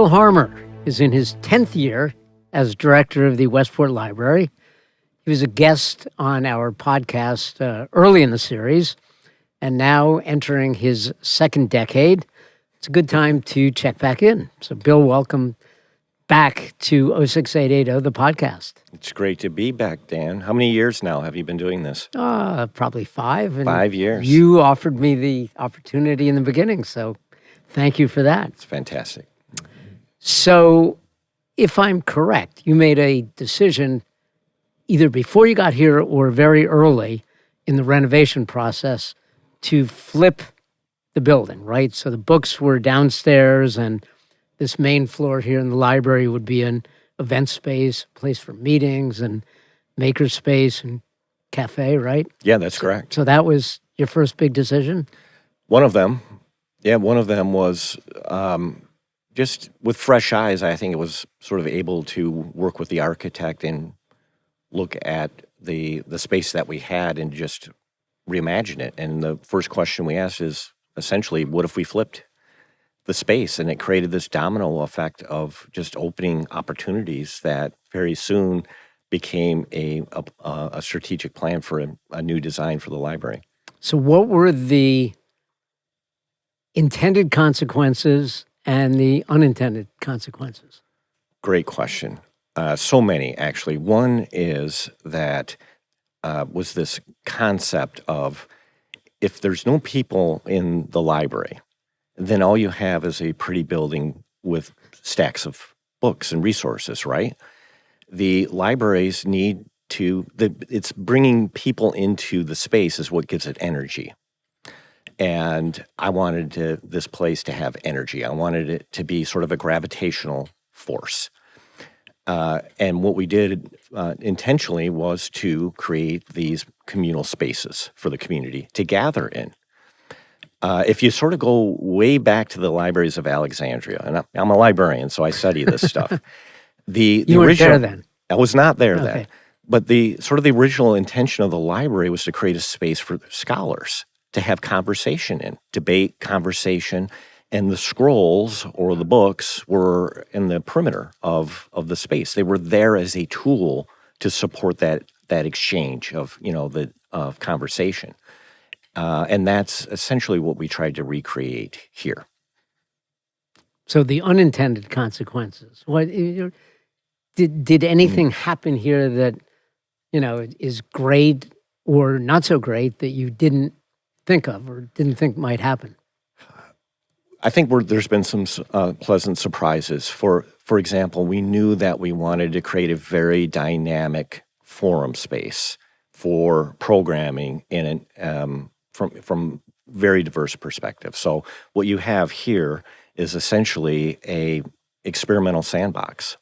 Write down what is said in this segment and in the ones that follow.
Bill Harmer is in his 10th year as director of the Westport Library. He was a guest on our podcast early in the series, and now entering his second decade. It's a good time to check back in. So, Bill, welcome back to 06880, the podcast. It's great to be back, Dan. How many years now have you been doing this? Probably 5. And 5 years. You offered me the opportunity in the beginning, so thank you for that. It's fantastic. So, if I'm correct, you made a decision either before you got here or very early in the renovation process to flip the building, right? So the books were downstairs and this main floor here in the library would be an event space, place for meetings and maker space and cafe, right? Yeah, that's correct. So that was your first big decision? One of them. Yeah, one of them was just with fresh eyes. I think it was sort of able to work with the architect and look at the space that we had and just reimagine it. And the first question we asked is essentially, what if we flipped the space? And it created this domino effect of just opening opportunities that very soon became a strategic plan for a new design for the library. So what were the intended consequences and the unintended consequences? Great question. So many, actually. One is that was this concept of if there's no people in the library, then all you have is a pretty building with stacks of books and resources, right? The libraries need to, it's bringing people into the space is what gives it energy. And I wanted this place to have energy. I wanted it to be sort of a gravitational force. And what we did intentionally was to create these communal spaces for the community to gather in. If you sort of go way back to the libraries of Alexandria, and I'm a librarian, so I study this stuff. You weren't original, there then? I was not there then. But the original intention of the library was to create a space for scholars to have conversation in, debate, conversation, and the scrolls or the books were in the perimeter of the space. They were there as a tool to support that exchange of of conversation, and that's essentially what we tried to recreate here. So the unintended consequences. What did anything happen here that is great or not so great that you didn't think of or didn't think might happen? I think there's been some pleasant surprises. For example, we knew that we wanted to create a very dynamic forum space for programming from very diverse perspectives. So what you have here is essentially a experimental sandbox.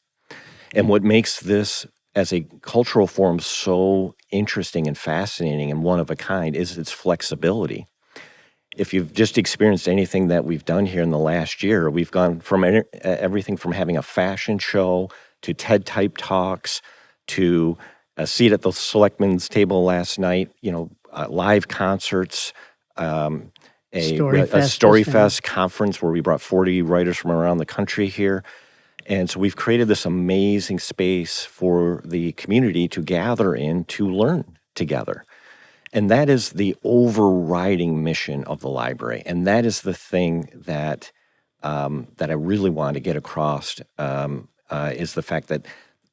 And what makes this as a cultural forum so interesting and fascinating and one of a kind is its flexibility. If you've just experienced anything that we've done here in the last year, we've gone from everything from having a fashion show to TED-type talks to a seat at the selectmen's table last night, live concerts, a Storyfest conference where we brought 40 writers from around the country here. And so we've created this amazing space for the community to gather in to learn together. And that is the overriding mission of the library. And that is the thing that I really want to get across is the fact that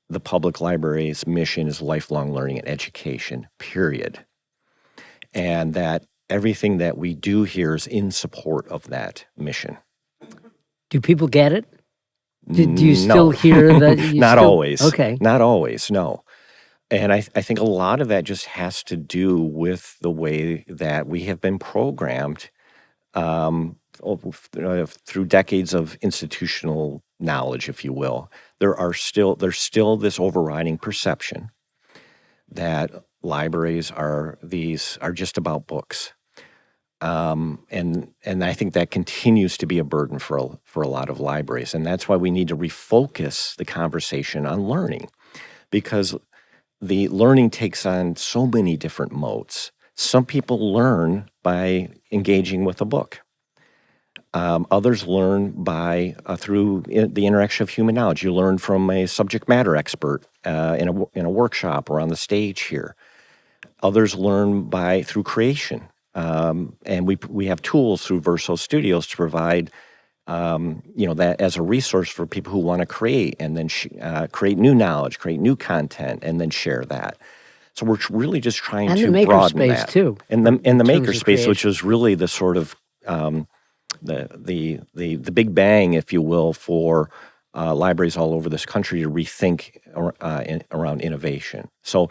the public library's mission is lifelong learning and education, period. And that everything that we do here is in support of that mission. Do people get it? Do you still hear that? Not always. Okay. Not always, no. And I think a lot of that just has to do with the way that we have been programmed through decades of institutional knowledge, if you will. There's still this overriding perception that libraries are just about books. And I think that continues to be a burden for a lot of libraries. And that's why we need to refocus the conversation on learning, because the learning takes on so many different modes. Some people learn by engaging with a book. Others learn by through the interaction of human knowledge. You learn from a subject matter expert in a workshop or on the stage here. Others learn by through creation, and we have tools through Verso Studios to provide that as a resource for people who want to create and then create new knowledge, create new content, and then share that. So we're really just trying And to the broaden makerspace that. too. And the terms of makerspace, which creation. is really the sort of the big bang, if you will, for libraries all over this country to rethink around innovation. So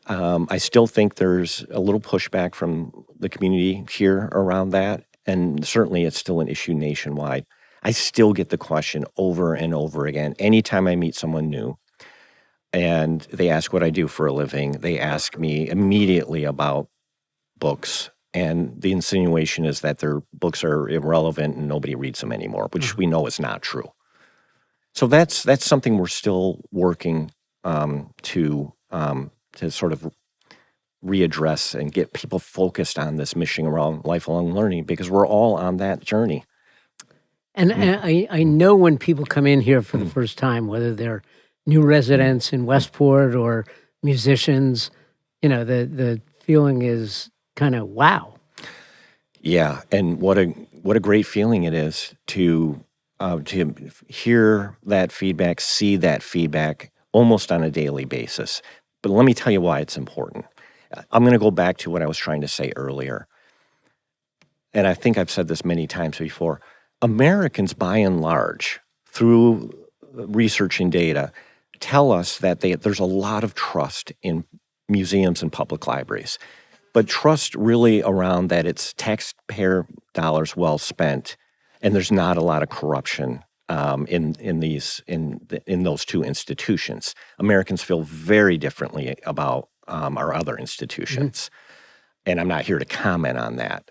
I still think there's a little pushback from the community here around that, and certainly it's still an issue nationwide. I still get the question over and over again. Anytime I meet someone new and they ask what I do for a living, they ask me immediately about books. And the insinuation is that their books are irrelevant and nobody reads them anymore, which we know is not true. So that's something we're still working to sort of readdress and get people focused on this mission around lifelong learning, because we're all on that journey. And I know when people come in here for the first time, whether they're new residents in Westport or musicians, the feeling is kind of wow. Yeah, and what a great feeling it is to hear that feedback, see that feedback almost on a daily basis. But let me tell you why it's important. I'm going to go back to what I was trying to say earlier. And I think I've said this many times before. Americans, by and large, through research and data, tell us that there's a lot of trust in museums and public libraries. But trust really around that it's taxpayer dollars well spent, and there's not a lot of corruption in those two institutions. Americans feel very differently about our other institutions, and I'm not here to comment on that.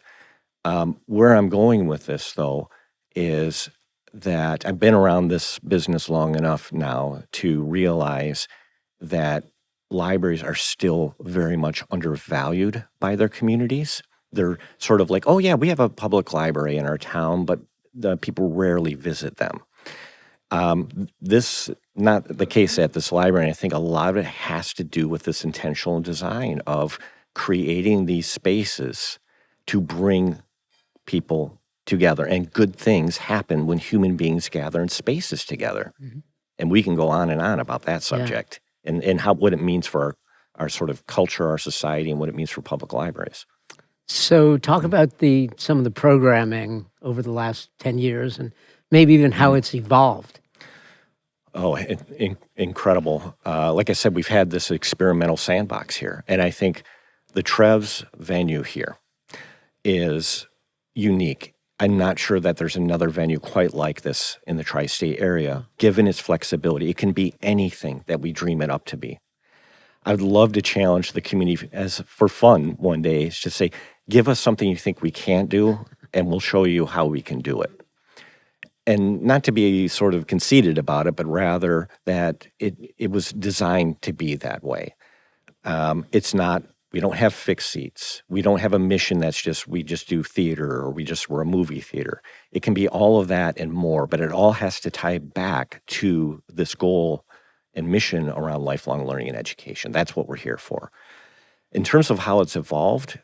Where I'm going with this, though, is that I've been around this business long enough now to realize that libraries are still very much undervalued by their communities. They're sort of like, oh yeah, we have a public library in our town, but the people rarely visit them. This not the case at this library. And I think a lot of it has to do with this intentional design of creating these spaces to bring people together. And good things happen when human beings gather in spaces together. And we can go on and on about that subject and what it means for our sort of culture, our society, and what it means for public libraries. So talk about some of the programming over the last 10 years and maybe even how it's evolved. Oh, incredible. Like I said, we've had this experimental sandbox here. And I think the Trefz venue here is unique. I'm not sure that there's another venue quite like this in the tri-state area, given its flexibility. It can be anything that we dream it up to be. I would love to challenge the community as for fun one day, is to say, give us something you think we can't do, and we'll show you how we can do it. And not to be sort of conceited about it, but rather that it was designed to be that way. It's not, we don't have fixed seats. We don't have a mission that's we just do theater, or we're a movie theater. It can be all of that and more, but it all has to tie back to this goal and mission around lifelong learning and education. That's what we're here for. In terms of how it's evolved,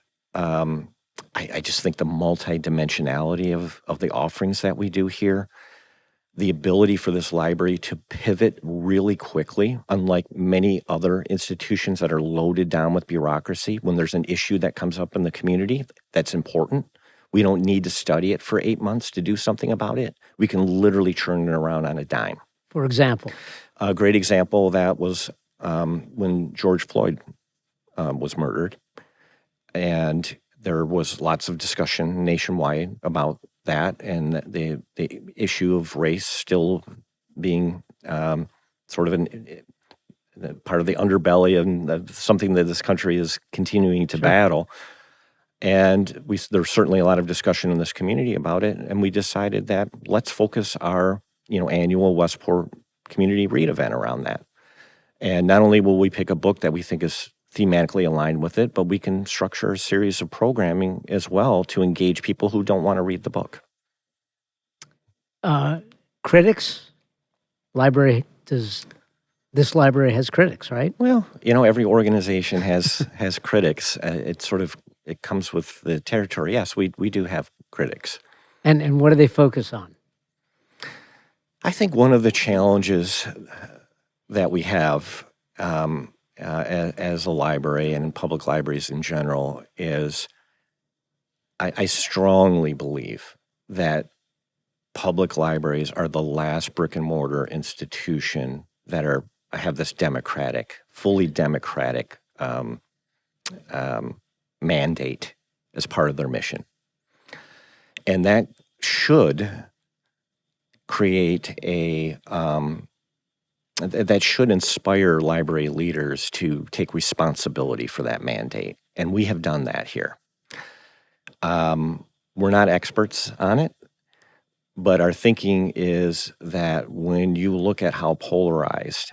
I just think the multidimensionality of the offerings that we do here, the ability for this library to pivot really quickly, unlike many other institutions that are loaded down with bureaucracy. When there's an issue that comes up in the community that's important, we don't need to study it for 8 months to do something about it. We can literally turn it around on a dime. For example? A great example of that was when George Floyd was murdered. And there was lots of discussion nationwide about that, and the issue of race still being sort of part of the underbelly and something that this country is continuing to battle. And there's certainly a lot of discussion in this community about it, and we decided that let's focus our annual Westport Community Read event around that. And not only will we pick a book that we think is thematically aligned with it, but we can structure a series of programming as well to engage people who don't want to read the book. Critics, this library has critics, right? Well, every organization has critics. It comes with the territory. Yes, we do have critics. And what do they focus on? I think one of the challenges that we have as a library and in public libraries in general is I strongly believe that public libraries are the last brick and mortar institution that have this fully democratic mandate as part of their mission. And that should create that should inspire library leaders to take responsibility for that mandate. And we have done that here. We're not experts on it, but our thinking is that when you look at how polarized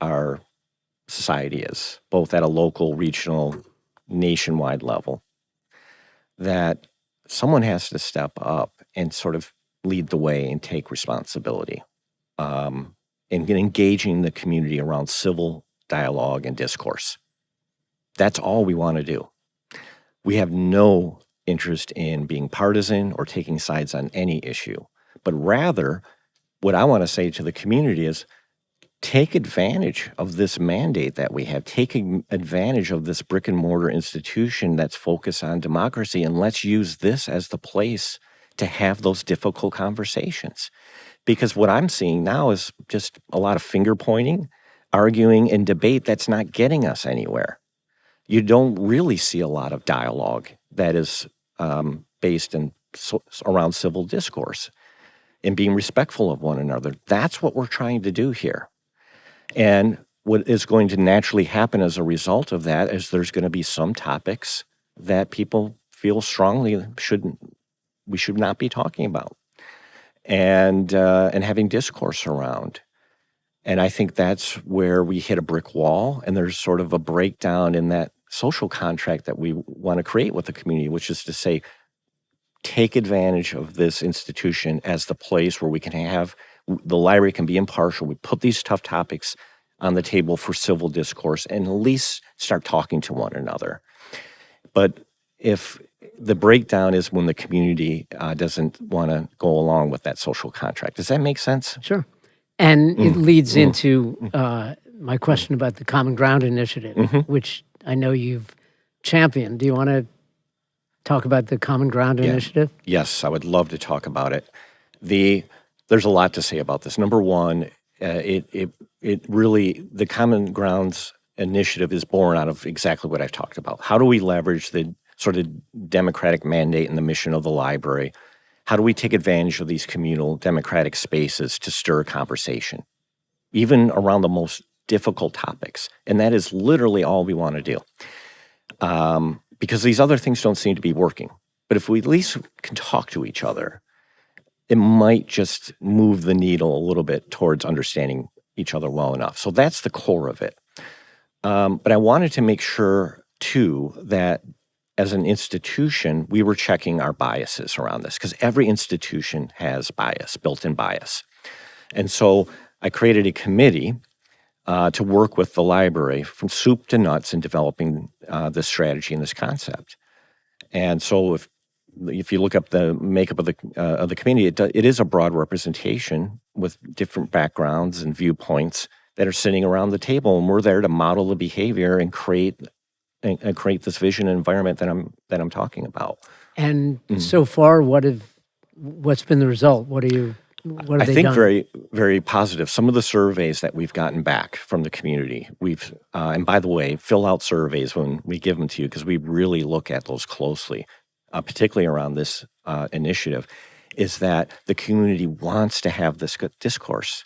our society is, both at a local, regional, nationwide level, that someone has to step up and sort of lead the way and take responsibility in engaging the community around civil dialogue and discourse. That's all we want to do. We have no interest in being partisan or taking sides on any issue, but rather what I want to say to the community is take advantage of this mandate that we have, taking advantage of this brick and mortar institution that's focused on democracy, and let's use this as the place to have those difficult conversations. Because what I'm seeing now is just a lot of finger pointing, arguing, and debate that's not getting us anywhere. You don't really see a lot of dialogue that is based around civil discourse and being respectful of one another. That's what we're trying to do here. And what is going to naturally happen as a result of that is there's going to be some topics that people feel strongly we should not be talking about and having discourse around. And I think that's where we hit a brick wall, and there's sort of a breakdown in that social contract that we want to create with the community, which is to say, take advantage of this institution as the place where we can have, the library can be impartial. We put these tough topics on the table for civil discourse and at least start talking to one another. But if the breakdown is when the community doesn't want to go along with that social contract. Does that make sense? Sure. And it leads into my question about the Common Ground Initiative, which I know you've championed. Do you want to talk about the Common Ground Initiative? Yes, I would love to talk about it. There's a lot to say about this. Number one, it really, the Common Grounds Initiative is born out of exactly what I've talked about. How do we leverage the sort of democratic mandate and the mission of the library? How do we take advantage of these communal democratic spaces to stir a conversation, even around the most difficult topics? And that is literally all we want to do. Because these other things don't seem to be working. But if we at least can talk to each other, it might just move the needle a little bit towards understanding each other well enough. So that's the core of it. But I wanted to make sure, too, that as an institution, we were checking our biases around this, because every institution has bias, built-in bias. And so I created a committee to work with the library from soup to nuts in developing this strategy and this concept. And so if you look up the makeup of the committee, it is a broad representation with different backgrounds and viewpoints that are sitting around the table, and we're there to model the behavior and create this vision and environment that I'm talking about. And so far, what's been the result? What have they done? I think very, very positive. Some of the surveys that we've gotten back from the community, and by the way, fill out surveys when we give them to you, because we really look at those closely, particularly around this initiative, is that the community wants to have this discourse.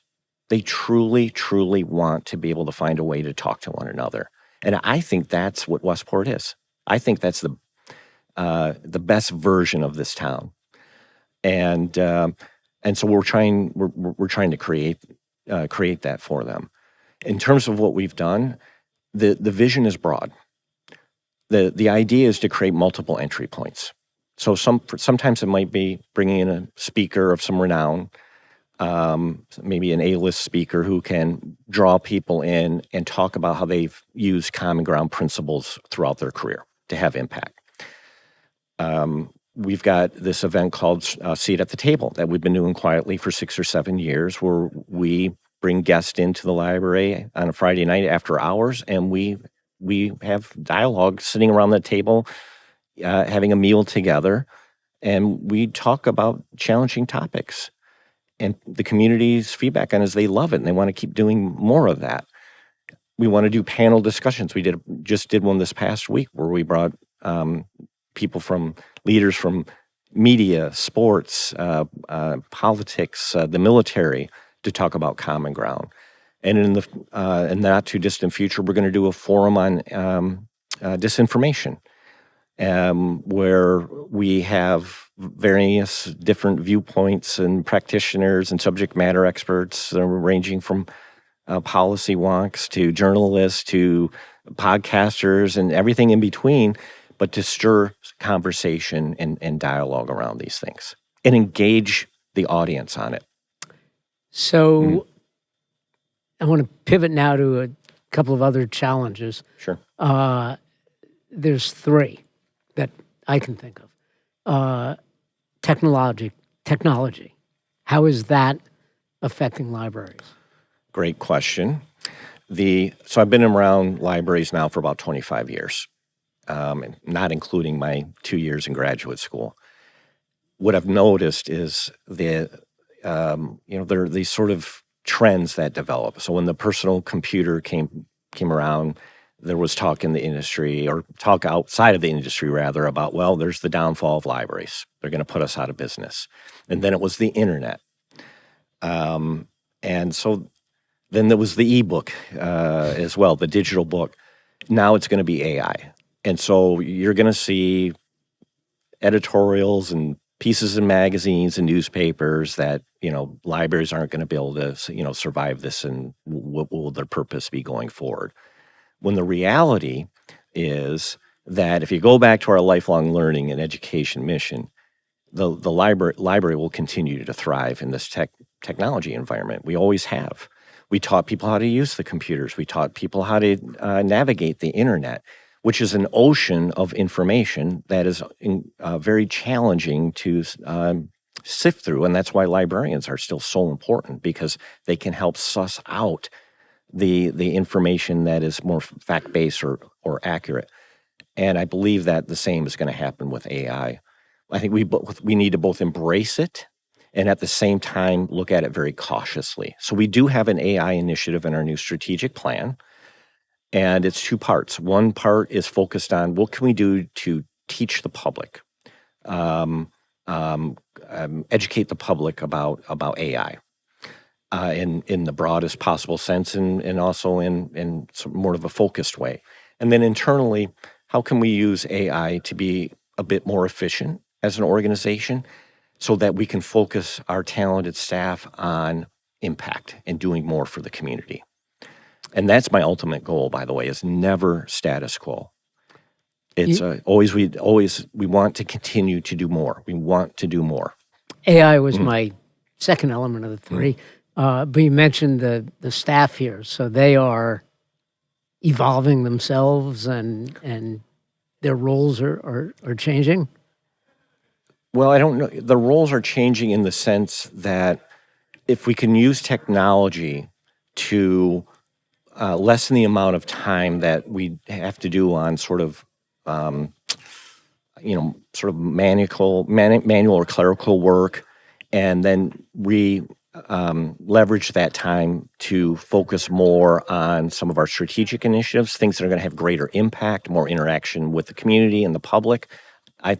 They truly, truly want to be able to find a way to talk to one another. And I think that's what Westport is. I think that's the best version of this town. And so we're trying to create that for them. In terms of what we've done, the vision is broad. The idea is to create multiple entry points. So sometimes it might be bringing in a speaker of some renown. maybe an A-list speaker who can draw people in and talk about how they've used common ground principles throughout their career to have impact. We've got this event called Seat at the Table that we've been doing quietly for 6 or 7 years, where we bring guests into the library on a Friday night after hours, and we have dialogue sitting around the table, having a meal together, and we talk about challenging topics. And the community's feedback on it is they love it, and they want to keep doing more of that. We want to do panel discussions. We just did one this past week where we brought leaders from media, sports, politics, the military, to talk about common ground. And in the not too distant future, we're going to do a forum on disinformation, where we have various different viewpoints and practitioners and subject matter experts, ranging from policy wonks to journalists to podcasters and everything in between, but to stir conversation and dialogue around these things and engage the audience on it. So I want to pivot now to a couple of other challenges. Sure. There's 3 that I can think of. Technology. How is that affecting libraries? Great question. So I've been around libraries now for about 25 years, not including my 2 years in graduate school. What I've noticed is there are these sort of trends that develop. So when the personal computer came around, there was talk in the industry, or talk outside of the industry rather, about, well, there's the downfall of libraries. They're going to put us out of business. And then it was the internet. And so then there was the ebook as well, the digital book. Now it's going to be AI. And so you're going to see editorials and pieces in magazines and newspapers that, libraries aren't going to be able to, survive this, and what will their purpose be going forward? When the reality is that if you go back to our lifelong learning and education mission, the library will continue to thrive in this technology environment. We always have. We taught people how to use the computers. We taught people how to navigate the internet, which is an ocean of information that is very challenging to sift through. And that's why librarians are still so important, because they can help suss out the information that is more fact-based or accurate. And I believe that the same is going to happen with AI. I think we need to both embrace it and at the same time look at it very cautiously. So we do have an AI initiative in our new strategic plan, and it's 2 parts. One part is focused on what can we do to teach the public, educate the public about AI. In the broadest possible sense, and also in more of a focused way. And then internally, how can we use AI to be a bit more efficient as an organization, so that we can focus our talented staff on impact and doing more for the community? And that's my ultimate goal, by the way, is never status quo. It's we want to continue to do more. We want to do more. AI was my second element of the 3. But you mentioned the staff here, so they are evolving themselves, and their roles are changing? Well, I don't know. The roles are changing in the sense that if we can use technology to lessen the amount of time that we have to do on sort of manual or clerical work, and then leverage that time to focus more on some of our strategic initiatives, things that are going to have greater impact, more interaction with the community and the public,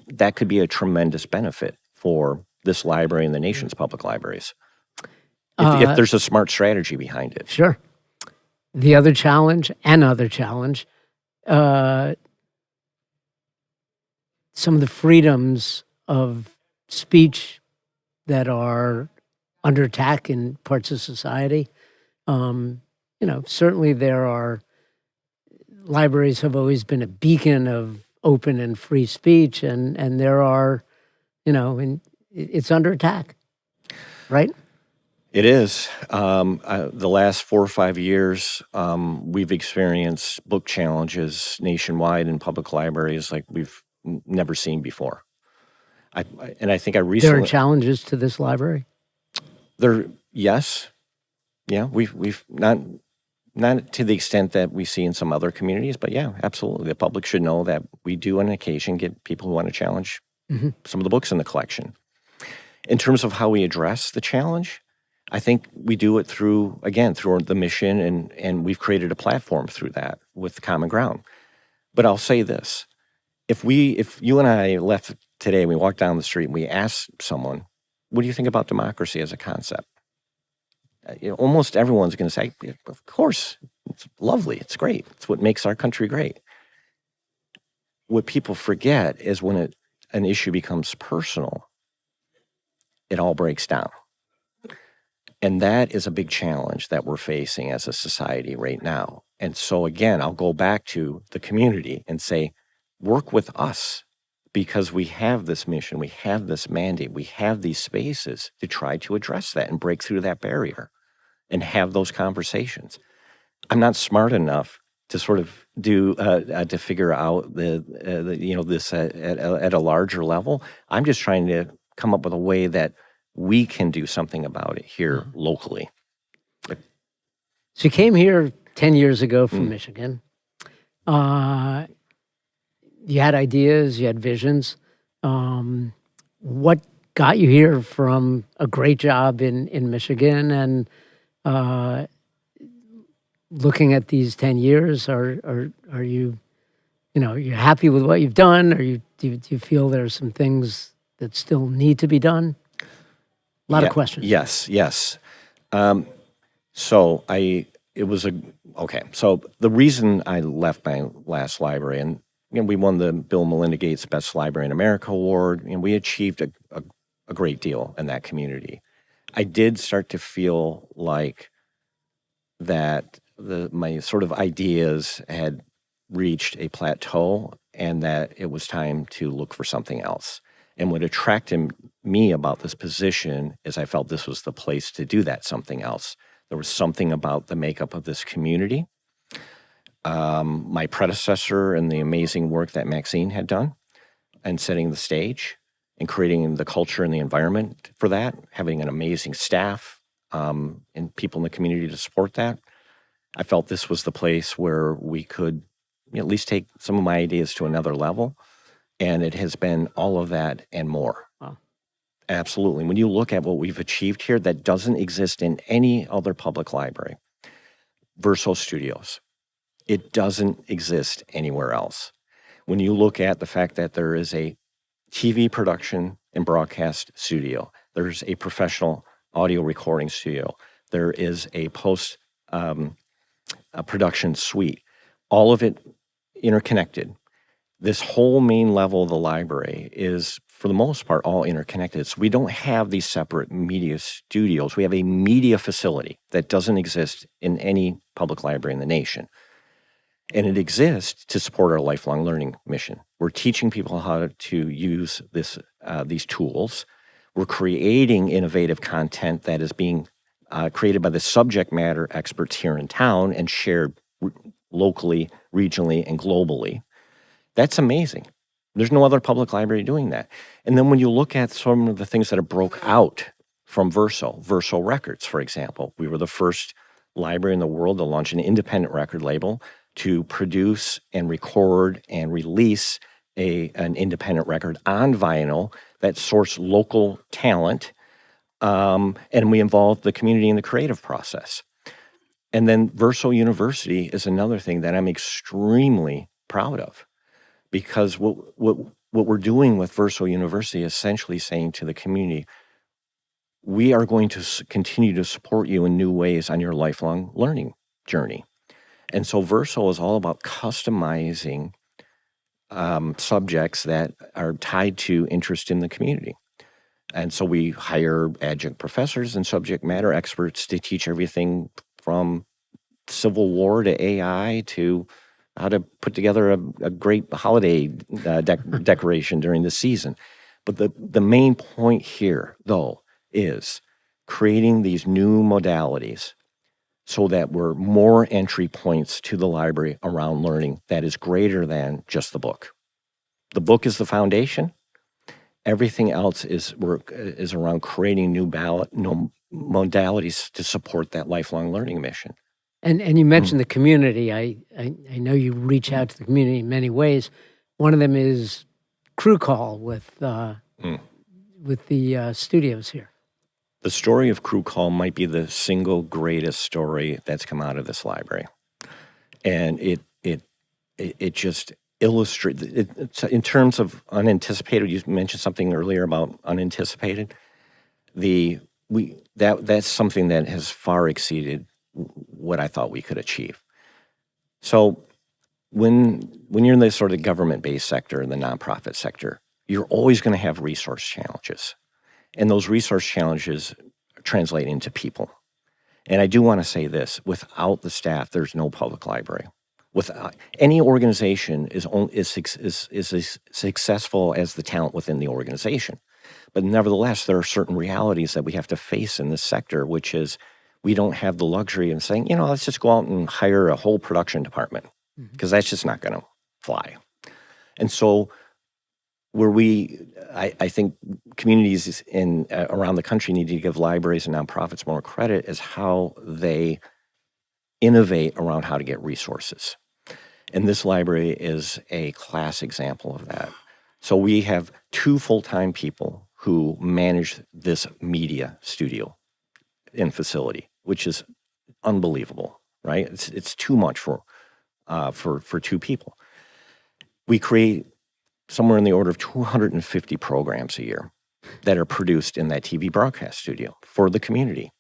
that could be a tremendous benefit for this library and the nation's public libraries, if there's a smart strategy behind it. Sure. The other challenge, some of the freedoms of speech that are under attack in parts of society. Certainly there are, libraries have always been a beacon of open and free speech, and there are, it's under attack, right? It is. The last 4 or 5 years, we've experienced book challenges nationwide in public libraries like we've never seen before. And I think I There are recently challenges to this library. yes, yeah, we've not to the extent that we see in some other communities, but yeah, absolutely. The public should know that we do on occasion get people who want to challenge some of the books in the collection. In terms of how we address the challenge, I think we do it through the mission, and we've created a platform through that with Common Ground. But I'll say this: if you and I left today and we walked down the street and we asked someone, "What do you think about democracy as a concept?" Almost everyone's going to say, "Yeah, of course, it's lovely, it's great, it's what makes our country great." What people forget is when an issue becomes personal, it all breaks down. And that is a big challenge that we're facing as a society right now. And so again, I'll go back to the community and say, work with us, because we have this mission, we have this mandate, we have these spaces to try to address that and break through that barrier and have those conversations. I'm not smart enough to sort of do to figure out this at a larger level. I'm just trying to come up with a way that we can do something about it here locally. So you came here 10 years ago from Michigan. You had ideas, you had visions. What got you here from a great job in Michigan, and looking at these 10 years, are you, you're happy with what you've done? Do you feel there are some things that still need to be done? A lot of questions. Yes. So the reason I left my last library, and we won the Bill and Melinda Gates Best Library in America Award, and we achieved a great deal in that community. I did start to feel like that my sort of ideas had reached a plateau and that it was time to look for something else. And what attracted me about this position is I felt this was the place to do that something else. There was something about the makeup of this community. My predecessor and the amazing work that Maxine had done and setting the stage and creating the culture and the environment for that, having an amazing staff and people in the community to support that. I felt this was the place where we could at least take some of my ideas to another level. And it has been all of that and more. Wow. Absolutely. When you look at what we've achieved here, that doesn't exist in any other public library. Verso Studios. It doesn't exist anywhere else. When you look at the fact that there is a TV production and broadcast studio, there's a professional audio recording studio, there is a post production suite, all of it interconnected. This whole main level of the library is, for the most part, all interconnected. So we don't have these separate media studios. We have a media facility that doesn't exist in any public library in the nation. And it exists to support our lifelong learning mission. We're teaching people how to use these tools. We're creating innovative content that is being created by the subject matter experts here in town and shared locally, regionally, and globally. That's amazing. There's no other public library doing that. And then when you look at some of the things that have broke out from Verso Records, for example, we were the first library in the world to launch an independent record label to produce and record and release an independent record on vinyl that sourced local talent, and we involved the community in the creative process. And then Verso University is another thing that I'm extremely proud of. Because what we're doing with Verso University is essentially saying to the community, we are going to continue to support you in new ways on your lifelong learning journey. And so Verso is all about customizing subjects that are tied to interest in the community. And so we hire adjunct professors and subject matter experts to teach everything from Civil War to AI to how to put together a great holiday decoration during the season. But the main point here, though, is creating these new modalities so that we're more entry points to the library around learning that is greater than just the book. The book is the foundation. Everything else is around creating new modalities to support that lifelong learning mission. And you mentioned the community. I know you reach out to the community in many ways. One of them is Crew Call with the studios here. The story of Crew Call might be the single greatest story that's come out of this library, and it just illustrates it in terms of unanticipated. You mentioned something earlier about unanticipated. That's something that has far exceeded what I thought we could achieve. So when you're in the sort of government-based sector, the nonprofit sector, you're always going to have resource challenges. And those resource challenges translate into people. And I do want to say this, without the staff, there's no public library. Without any organization is as successful as the talent within the organization. But nevertheless, there are certain realities that we have to face in this sector, which is we don't have the luxury of saying, let's just go out and hire a whole production department, because that's just not going to fly. And so I think communities around the country need to give libraries and nonprofits more credit as how they innovate around how to get resources. And this library is a class example of that. So we have 2 full-time people who manage this media studio and facility, which is unbelievable, right? It's too much for 2 people. We create somewhere in the order of 250 programs a year that are produced in that TV broadcast studio for the community.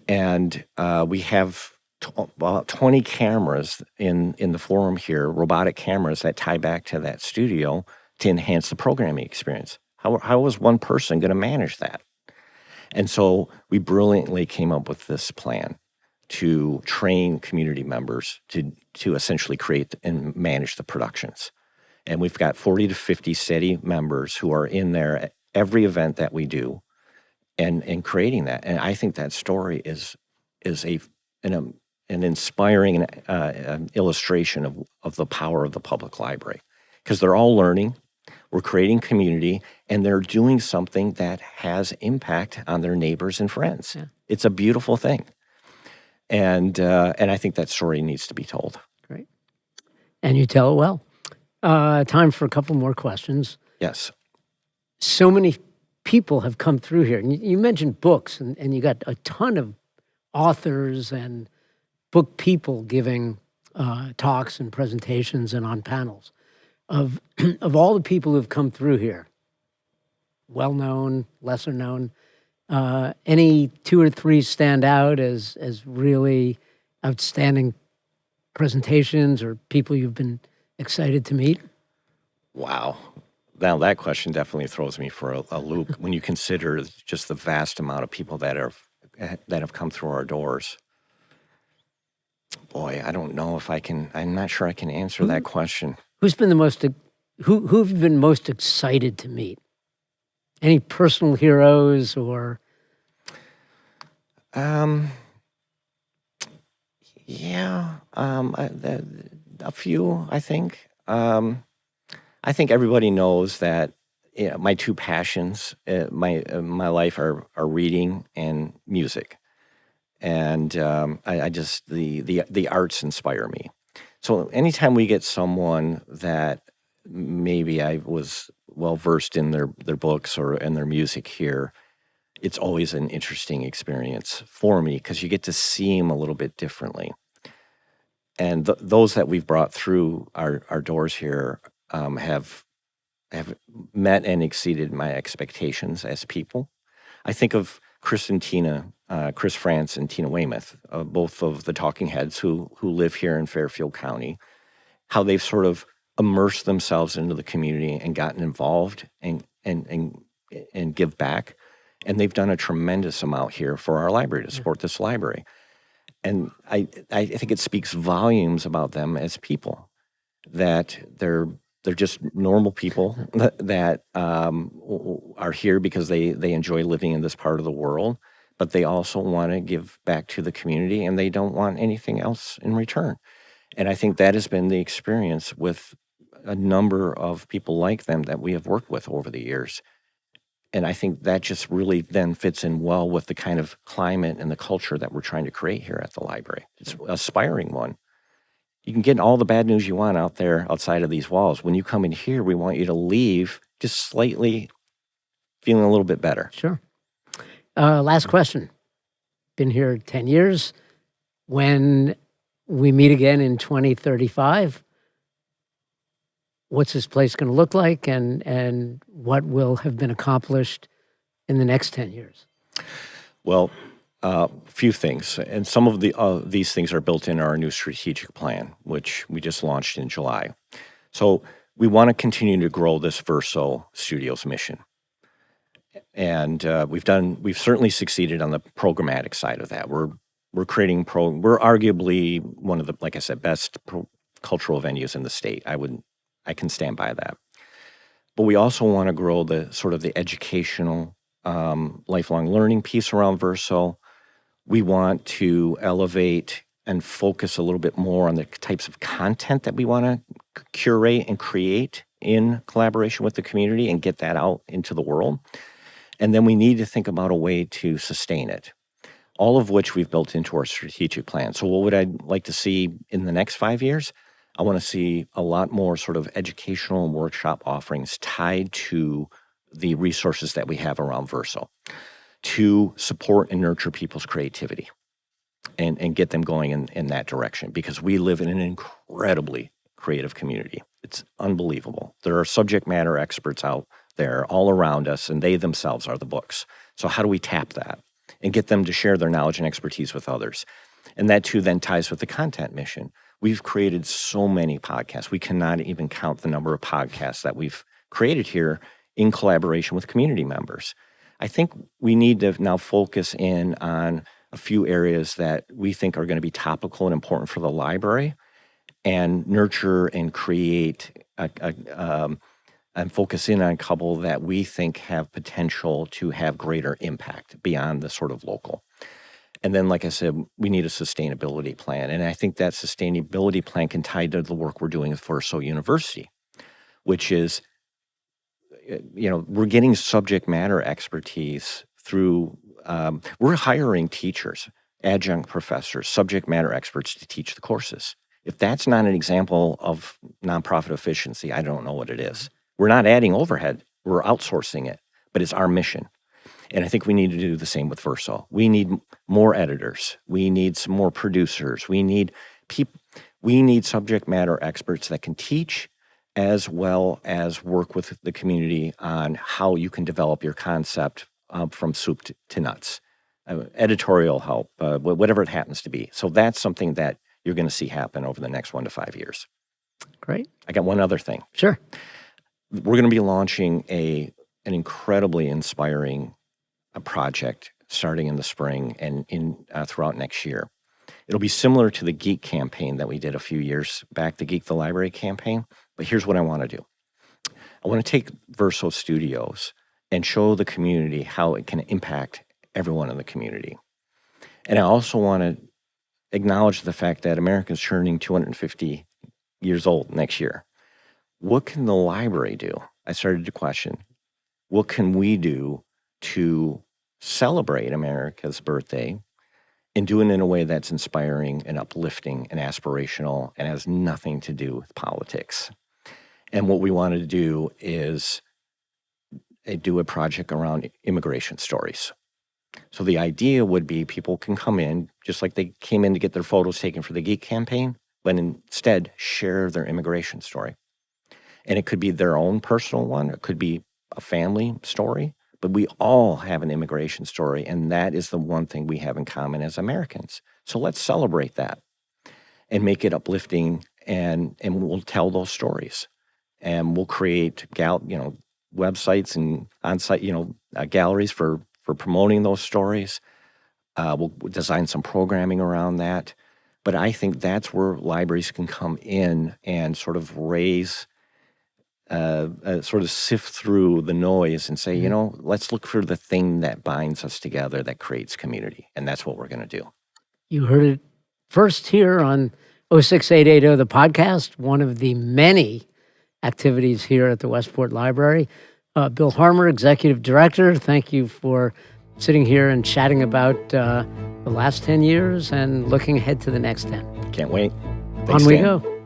And we have about 20 cameras in the forum here, robotic cameras that tie back to that studio to enhance the programming experience. How was one person going to manage that? And so we brilliantly came up with this plan to train community members to essentially create and manage the productions. And we've got 40 to 50 steady members who are in there at every event that we do and creating that. And I think that story is an inspiring illustration of the power of the public library, because they're all learning, we're creating community, and they're doing something that has impact on their neighbors and friends. Yeah. It's a beautiful thing. And I think that story needs to be told. Great. And you tell it well. Time for a couple more questions. Yes. So many people have come through here. And you mentioned books, and you got a ton of authors and book people giving talks and presentations and on panels. Of all the people who've come through here, well-known, lesser-known, any 2 or 3 stand out as really outstanding presentations or people you've been excited to meet? Wow. Now that question definitely throws me for a loop when you consider just the vast amount of people that have come through our doors. Boy, I don't know if I'm not sure I can answer that question. Who've you been most excited to meet? Any personal heroes or? A few, I think. I think everybody knows that my 2 passions, my life are reading and music, and I just the arts inspire me. So anytime we get someone that maybe I was well versed in their books or in their music here, it's always an interesting experience for me because you get to see them a little bit differently. And those that we've brought through our doors here have met and exceeded my expectations as people. I think of Chris France and Tina Weymouth, both of the Talking Heads who live here in Fairfield County, how they've sort of immersed themselves into the community and gotten involved and give back. And they've done a tremendous amount here for our library to support this library. And I think it speaks volumes about them as people, that they're just normal people that are here because they enjoy living in this part of the world, but they also want to give back to the community, and they don't want anything else in return. And I think that has been the experience with a number of people like them that we have worked with over the years. And I think that just really then fits in well with the kind of climate and the culture that we're trying to create here at the library. It's an aspiring one. You can get all the bad news you want out there outside of these walls. When you come in here, we want you to leave just slightly feeling a little bit better. Sure. Last question. Been here 10 years. When we meet again in 2035, what's this place going to look like, and what will have been accomplished in the next 10 years? Well, a few things, and some of these things are built in our new strategic plan, which we just launched in July. So we want to continue to grow this Verso Studios mission. And we've certainly succeeded on the programmatic side of that. We're creating we're arguably one of the, like I said, best cultural venues in the state. I can stand by that. But we also want to grow the sort of the educational, lifelong learning piece around Verso. We want to elevate and focus a little bit more on the types of content that we want to curate and create in collaboration with the community and get that out into the world. And then we need to think about a way to sustain it, all of which we've built into our strategic plan. So what would I like to see in the next 5 years? I want to see a lot more sort of educational and workshop offerings tied to the resources that we have around Verso to support and nurture people's creativity and get them going in that direction, because we live in an incredibly creative community. It's unbelievable. There are subject matter experts out there all around us, and they themselves are the books. So how do we tap that and get them to share their knowledge and expertise with others? And that too then ties with the content mission. We've created so many podcasts. We cannot even count the number of podcasts that we've created here in collaboration with community members. I think we need to now focus in on a few areas that we think are going to be topical and important for the library, and nurture and create and focus in on a couple that we think have potential to have greater impact beyond the sort of local. And then, like I said, we need a sustainability plan. And I think that sustainability plan can tie to the work we're doing with Verso University, which is, we're getting subject matter expertise through, we're hiring teachers, adjunct professors, subject matter experts to teach the courses. If that's not an example of nonprofit efficiency, I don't know what it is. We're not adding overhead, we're outsourcing it, but it's our mission. And I think we need to do the same with Verso. We need more editors. We need some more producers. We need subject matter experts that can teach, as well as work with the community on how you can develop your concept from soup to nuts. Editorial help, whatever it happens to be. So that's something that you're going to see happen over the next 1 to 5 years. Great. I got one other thing. Sure. We're going to be launching an incredibly inspiring project starting in the spring and throughout next year. It'll be similar to the Geek campaign that we did a few years back, the Geek the Library campaign. But here's what I want to do. I want to take Verso Studios and show the community how it can impact everyone in the community. And I also want to acknowledge the fact that America's turning 250 years old next year. What can the library do? I started to question, what can we do to celebrate America's birthday and do it in a way that's inspiring and uplifting and aspirational and has nothing to do with politics? And what we wanted to do is do a project around immigration stories. So the idea would be people can come in, just like they came in to get their photos taken for the Geek campaign, but instead share their immigration story. And it could be their own personal one. It could be a family story. But we all have an immigration story, and that is the one thing we have in common as Americans. So let's celebrate that and make it uplifting, and we'll tell those stories. And we'll create websites and on-site galleries for promoting those stories. We'll design some programming around that. But I think that's where libraries can come in and sort of raise sort of sift through the noise and say, let's look for the thing that binds us together, that creates community. And that's what we're going to do. You heard it first here on 06880, the podcast, one of the many activities here at the Westport Library. Bill Harmer, Executive Director, thank you for sitting here and chatting about the last 10 years and looking ahead to the next 10. Can't wait. Thanks, on we Dan. Go.